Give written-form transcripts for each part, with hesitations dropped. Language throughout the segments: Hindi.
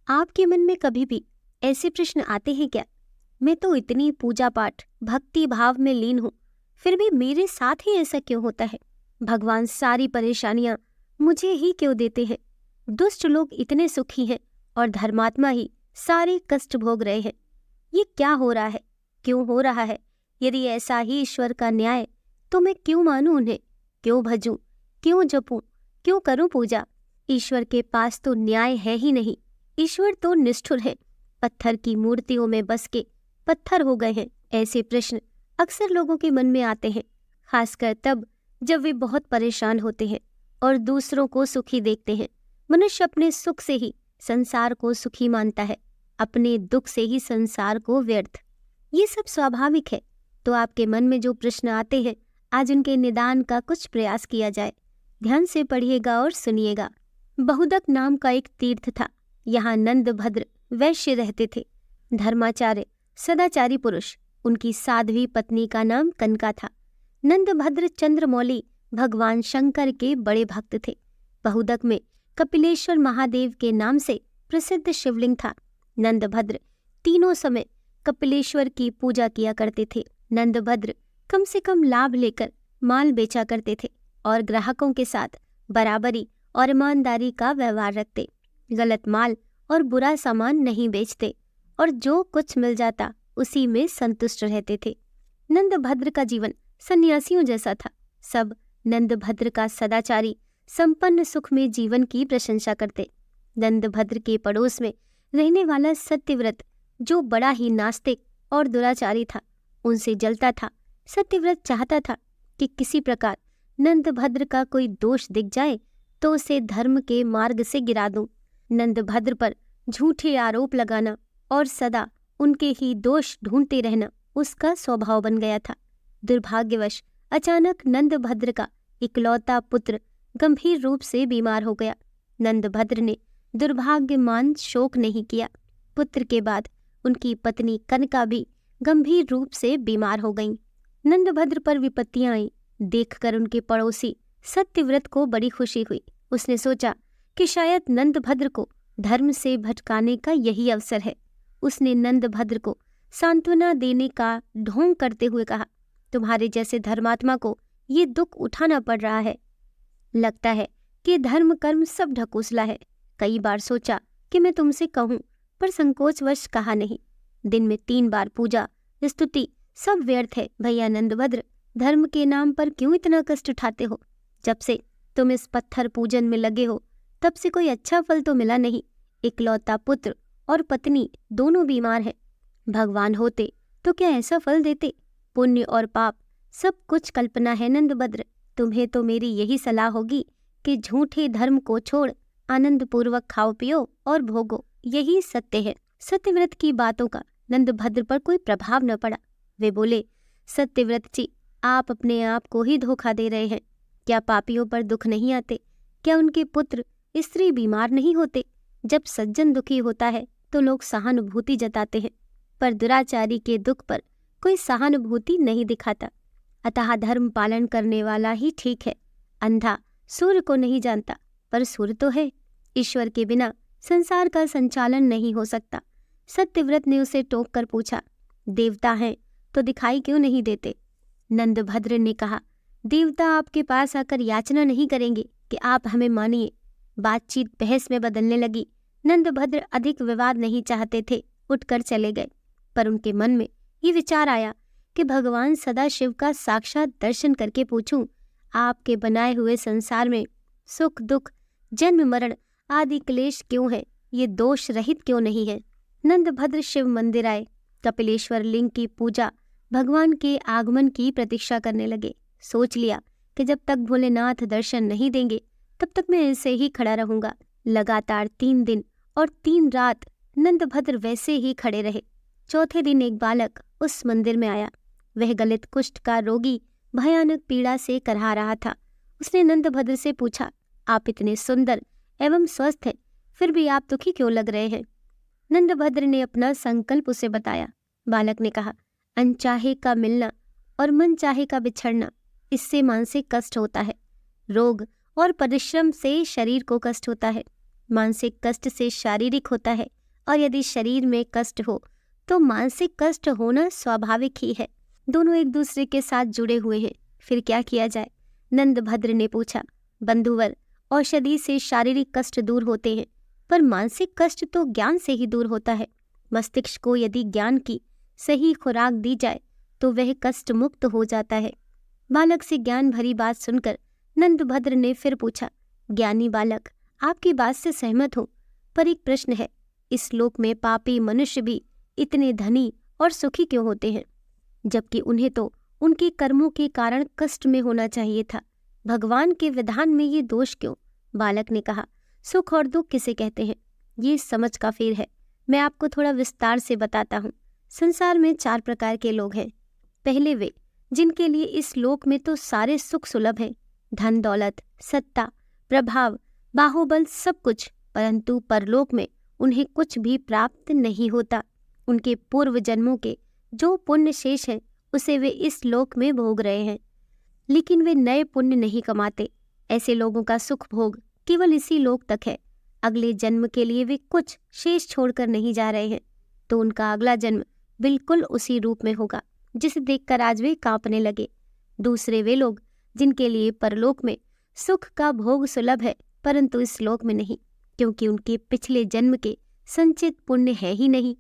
आपके मन में कभी भी ऐसे प्रश्न आते हैं क्या? मैं तो इतनी पूजा पाठ भक्ति भाव में लीन हूँ, फिर भी मेरे साथ ही ऐसा क्यों होता है? भगवान सारी परेशानियां मुझे ही क्यों देते हैं? दुष्ट लोग इतने सुखी हैं और धर्मात्मा ही सारे कष्ट भोग रहे हैं। ये क्या हो रहा है? क्यों हो रहा है? यदि ऐसा ही ईश्वर का न्याय, तो मैं क्यों मानूं उन्हें? क्यों भजूं? क्यों जपूं? क्यों करूं पूजा? ईश्वर के पास तो न्याय है ही नहीं। ईश्वर तो निष्ठुर है, पत्थर की मूर्तियों में बस के पत्थर हो गए हैं। ऐसे प्रश्न अक्सर लोगों के मन में आते हैं, खासकर तब जब वे बहुत परेशान होते हैं और दूसरों को सुखी देखते हैं। मनुष्य अपने सुख से ही संसार को सुखी मानता है, अपने दुख से ही संसार को व्यर्थ। ये सब स्वाभाविक है। तो आपके मन में जो प्रश्न आते हैं, आज उनके निदान का कुछ प्रयास किया जाए। ध्यान से पढ़िएगा और सुनिएगा। बहुदक नाम का एक तीर्थ था। यहाँ नंदभद्र वैश्य रहते थे। धर्माचार्य सदाचारी पुरुष। उनकी साध्वी पत्नी का नाम कनका था। नंदभद्र चंद्रमौली भगवान शंकर के बड़े भक्त थे। बहुदक में कपिलेश्वर महादेव के नाम से प्रसिद्ध शिवलिंग था। नंदभद्र तीनों समय कपिलेश्वर की पूजा किया करते थे। नंदभद्र कम से कम लाभ लेकर माल बेचा करते थे और ग्राहकों के साथ बराबरी और ईमानदारी का व्यवहार रखते। गलत माल और बुरा सामान नहीं बेचते और जो कुछ मिल जाता उसी में संतुष्ट रहते थे। नंदभद्र का जीवन सन्यासियों जैसा था। सब नंदभद्र का सदाचारी संपन्न सुख में जीवन की प्रशंसा करते। नंदभद्र के पड़ोस में रहने वाला सत्यव्रत, जो बड़ा ही नास्तिक और दुराचारी था, उनसे जलता था। सत्यव्रत चाहता था कि किसी प्रकार नंदभद्र का कोई दोष दिख जाए तो उसे धर्म के मार्ग से गिरा दूं। नंदभद्र पर झूठे आरोप लगाना और सदा उनके ही दोष ढूंढते रहना उसका स्वभाव बन गया था। दुर्भाग्यवश अचानक नंदभद्र का इकलौता पुत्र गंभीर रूप से बीमार हो गया। नंदभद्र ने दुर्भाग्यमान शोक नहीं किया। पुत्र के बाद उनकी पत्नी कनका भी गंभीर रूप से बीमार हो गईं। नंदभद्र पर विपत्तियां आईं। देखकर उनके पड़ोसी सत्यव्रत को बड़ी खुशी हुई। उसने सोचा कि शायद नंदभद्र को धर्म से भटकाने का यही अवसर है। उसने नंदभद्र को सांत्वना देने का ढोंग करते हुए कहा, तुम्हारे जैसे धर्मात्मा को ये दुख उठाना पड़ रहा है। लगता है कि धर्म कर्म सब ढकोसला है। कई बार सोचा कि मैं तुमसे कहूँ, पर संकोचवश कहा नहीं। दिन में 3 बार पूजा स्तुति सब व्यर्थ है। भैया नंदभद्र, धर्म के नाम पर क्यों इतना कष्ट उठाते हो? जब से तुम इस पत्थर पूजन में लगे हो, तब से कोई अच्छा फल तो मिला नहीं। इकलौता पुत्र और पत्नी दोनों बीमार हैं। भगवान होते तो क्या ऐसा फल देते? पुण्य और पाप सब कुछ कल्पना है नंदभद्र। तुम्हें तो मेरी यही सलाह होगी कि झूठे धर्म को छोड़ आनंद पूर्वक खाओ पियो और भोगो, यही सत्य है। सत्यव्रत की बातों का नंदभद्र पर कोई प्रभाव न पड़ा। वे बोले, सत्यव्रत जी, आप अपने आप को ही धोखा दे रहे हैं। क्या पापियों पर दुख नहीं आते? क्या उनके पुत्र स्त्री बीमार नहीं होते? जब सज्जन दुखी होता है तो लोग सहानुभूति जताते हैं, पर दुराचारी के दुख पर कोई सहानुभूति नहीं दिखाता। अतः धर्म पालन करने वाला ही ठीक है। अंधा सूर्य को नहीं जानता, पर सूर्य तो है। ईश्वर के बिना संसार का संचालन नहीं हो सकता। सत्यव्रत ने उसे टोक कर पूछा, देवता हैं तो दिखाई क्यों नहीं देते? नंदभद्र ने कहा, देवता आपके पास आकर याचना नहीं करेंगे कि आप हमें मानिए। बातचीत बहस में बदलने लगी। नंदभद्र अधिक विवाद नहीं चाहते थे, उठकर चले गए। पर उनके मन में ये विचार आया कि भगवान सदाशिव का साक्षात दर्शन करके पूछूं, आपके बनाए हुए संसार में सुख दुख जन्म मरण आदि क्लेश क्यों है? ये दोष रहित क्यों नहीं है? नंदभद्र शिव मंदिर आए। कपिलेश्वर लिंग की पूजा, भगवान के आगमन की प्रतीक्षा करने लगे। सोच लिया कि जब तक भोलेनाथ दर्शन नहीं देंगे तब तक मैं ऐसे ही खड़ा रहूंगा। लगातार 3 दिन और 3 रात नंदभद्र वैसे ही खड़े रहे। चौथे दिन एक बालक उस मंदिर में आया। वह गलित कुष्ठ का रोगी भयानक पीड़ा से करहा रहा था। उसने नंदभद्र से पूछा, आप इतने सुंदर एवं स्वस्थ हैं, फिर भी आप दुखी क्यों लग रहे हैं? नंदभद्र ने अपना संकल्प उसे बताया। बालक ने कहा, अनचाहे का मिलना और मन चाहे का बिछड़ना, इससे मानसिक कष्ट होता है। रोग और परिश्रम से शरीर को कष्ट होता है। मानसिक कष्ट से शारीरिक होता है, और यदि शरीर में कष्ट हो तो मानसिक कष्ट होना स्वाभाविक ही है। दोनों एक दूसरे के साथ जुड़े हुए हैं, फिर क्या किया जाए? नंदभद्र ने पूछा। बंधुवर, औषधि से शारीरिक कष्ट दूर होते हैं, पर मानसिक कष्ट तो ज्ञान से ही दूर होता है। मस्तिष्क को यदि ज्ञान की सही खुराक दी जाए तो वह कष्ट मुक्त हो जाता है। बालक से ज्ञान भरी बात सुनकर नंदभद्र ने फिर पूछा। ज्ञानी बालक, आपकी बात से सहमत हूँ, पर एक प्रश्न है। इस लोक में पापी मनुष्य भी इतने धनी और सुखी क्यों होते हैं, जबकि उन्हें तो उनके कर्मों के कारण कष्ट में होना चाहिए था? भगवान के विधान में ये दोष क्यों? बालक ने कहा, सुख और दुख किसे कहते हैं, ये समझ का फेर है। मैं आपको थोड़ा विस्तार से बताता हूँ। संसार में 4 प्रकार के लोग हैं। पहले वे जिनके लिए इस लोक में तो सारे सुख सुलभ हैं, धन दौलत, सत्ता, प्रभाव, बाहुबल, सब कुछ, परंतु परलोक में उन्हें कुछ भी प्राप्त नहीं होता। उनके पूर्व जन्मों के जो पुण्य शेष हैं उसे वे इस लोक में भोग रहे हैं, लेकिन वे नए पुण्य नहीं कमाते। ऐसे लोगों का सुख भोग केवल इसी लोक तक है। अगले जन्म के लिए वे कुछ शेष छोड़कर नहीं जा रहे हैं, तो उनका अगला जन्म बिल्कुल उसी रूप में होगा जिसे देखकर आज वे कांपने लगे। दूसरे वे लोग जिनके लिए परलोक में सुख का भोग सुलभ है, परंतु इस लोक में नहीं, क्योंकि उनके पिछले जन्म के संचित पुण्य है ही नहीं,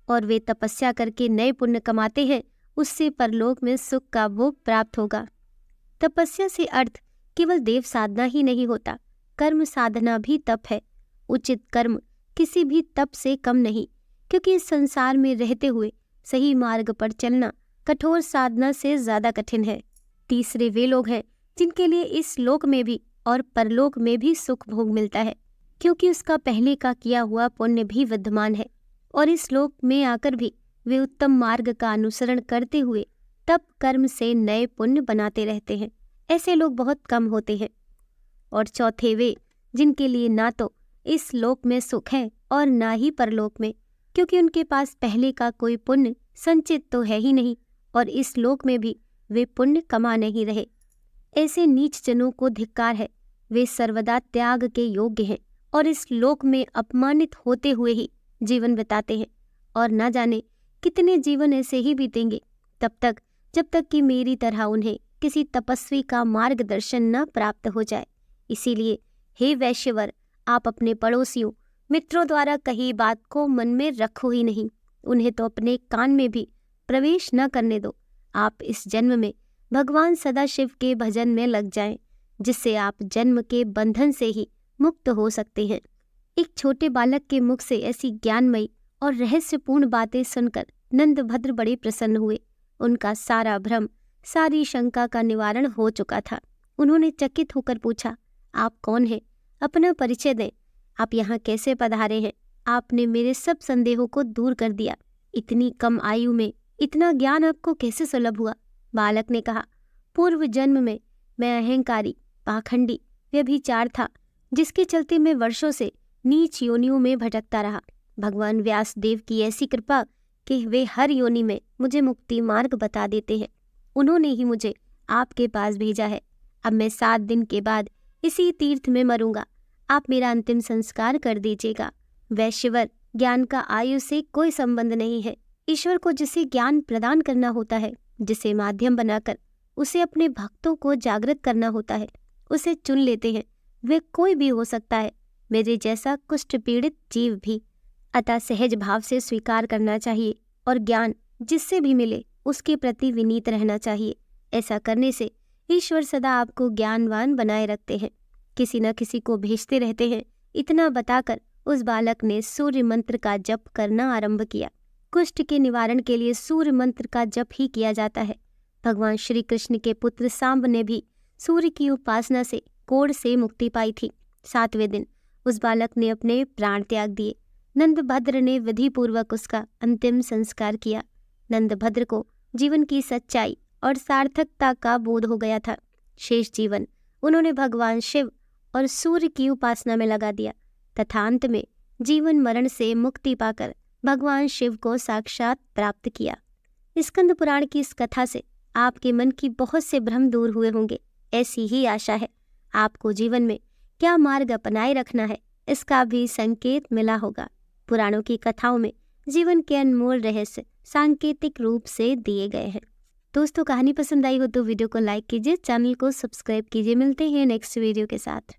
और वे तपस्या करके नए पुण्य कमाते हैं, उससे परलोक में सुख का भोग प्राप्त होगा। तपस्या से अर्थ केवल देव साधना ही नहीं होता, कर्म साधना भी तप है। उचित कर्म किसी भी तप से कम नहीं, क्योंकि इस संसार में रहते हुए सही मार्ग पर चलना कठोर साधना से ज्यादा कठिन है। तीसरे वे लोग हैं जिनके लिए इस लोक में भी और परलोक में भी सुख भोग मिलता है, क्योंकि उसका पहले का किया हुआ पुण्य भी विद्यमान है, और इस लोक में आकर भी वे उत्तम मार्ग का अनुसरण करते हुए तप कर्म से नए पुण्य बनाते रहते हैं। ऐसे लोग बहुत कम होते हैं। और चौथे वे जिनके लिए ना तो इस लोक में सुख है और ना ही परलोक में, क्योंकि उनके पास पहले का कोई पुण्य संचित तो है ही नहीं, और इस लोक में भी वे पुण्य कमा नहीं रहे। ऐसे नीच जनों को धिक्कार है। वे सर्वदा त्याग के योग्य हैं, और इस लोक में अपमानित होते हुए ही जीवन बिताते हैं, और न जाने कितने जीवन ऐसे ही बीतेंगे, तब तक जब तक कि मेरी तरह उन्हें किसी तपस्वी का मार्गदर्शन न प्राप्त हो जाए। इसीलिए हे वैश्यवर, आप अपने पड़ोसियों मित्रों द्वारा कही बात को मन में रखो ही नहीं। उन्हें तो अपने कान में भी प्रवेश न करने दो। आप इस जन्म में भगवान सदाशिव के भजन में लग जाएं, जिससे आप जन्म के बंधन से ही मुक्त हो सकते हैं। एक छोटे बालक के मुख से ऐसी ज्ञानमयी और रहस्यपूर्ण बातें सुनकर नंदभद्र बड़े प्रसन्न हुए। उनका सारा भ्रम, सारी शंका का निवारण हो चुका था। उन्होंने चकित होकर पूछा, आप कौन हैं? अपना परिचय दें। आप यहाँ कैसे पधारे हैं? आपने मेरे सब संदेहों को दूर कर दिया। इतनी कम आयु में इतना ज्ञान आपको कैसे सुलभ हुआ? बालक ने कहा, पूर्व जन्म में मैं अहंकारी, पाखंडी, व्यभिचार था, जिसके चलते मैं वर्षों से नीच योनियों में भटकता रहा। भगवान व्यास देव की ऐसी कृपा कि वे हर योनि में मुझे मुक्ति मार्ग बता देते हैं। उन्होंने ही मुझे आपके पास भेजा है। अब मैं 7 दिन के बाद इसी तीर्थ में मरूंगा। आप मेरा अंतिम संस्कार कर दीजिएगा। वैश्यवर, ज्ञान का आयु से कोई संबंध नहीं है। ईश्वर को जिसे ज्ञान प्रदान करना होता है, जिसे माध्यम बनाकर उसे अपने भक्तों को जागृत करना होता है, उसे चुन लेते हैं। वे कोई भी हो सकता है, मेरे जैसा कुष्ठ पीड़ित जीव भी। अतः सहज भाव से स्वीकार करना चाहिए, और ज्ञान जिससे भी मिले उसके प्रति विनीत रहना चाहिए। ऐसा करने से ईश्वर सदा आपको ज्ञानवान बनाए रखते हैं, किसी न किसी को भेजते रहते हैं। इतना बताकर उस बालक ने सूर्य मंत्र का जप करना आरंभ किया। कुष्ठ के निवारण के लिए सूर्य मंत्र का जप ही किया जाता है। भगवान श्री कृष्ण के पुत्र सांब ने भी सूर्य की उपासना से कोढ़ से मुक्ति पाई थी। 7वें दिन उस बालक ने अपने प्राण त्याग दिए। नंदभद्र ने विधि पूर्वक उसका अंतिम संस्कार किया। नंदभद्र को जीवन की सच्चाई और सार्थकता का बोध हो गया था। शेष जीवन उन्होंने भगवान शिव और सूर्य की उपासना में लगा दिया, तथा अंत में जीवन मरण से मुक्ति पाकर भगवान शिव को साक्षात प्राप्त किया। स्कंद पुराण की इस कथा से आपके मन की बहुत से भ्रम दूर हुए होंगे। ऐसी ही आशा है। आपको जीवन में क्या मार्ग अपनाए रखना है, इसका भी संकेत मिला होगा। पुराणों की कथाओं में जीवन के अनमोल रहस्य सांकेतिक रूप से दिए गए हैं। दोस्तों, कहानी पसंद आई हो तो वीडियो को लाइक कीजिए, चैनल को सब्सक्राइब कीजिए। मिलते हैं नेक्स्ट वीडियो के साथ।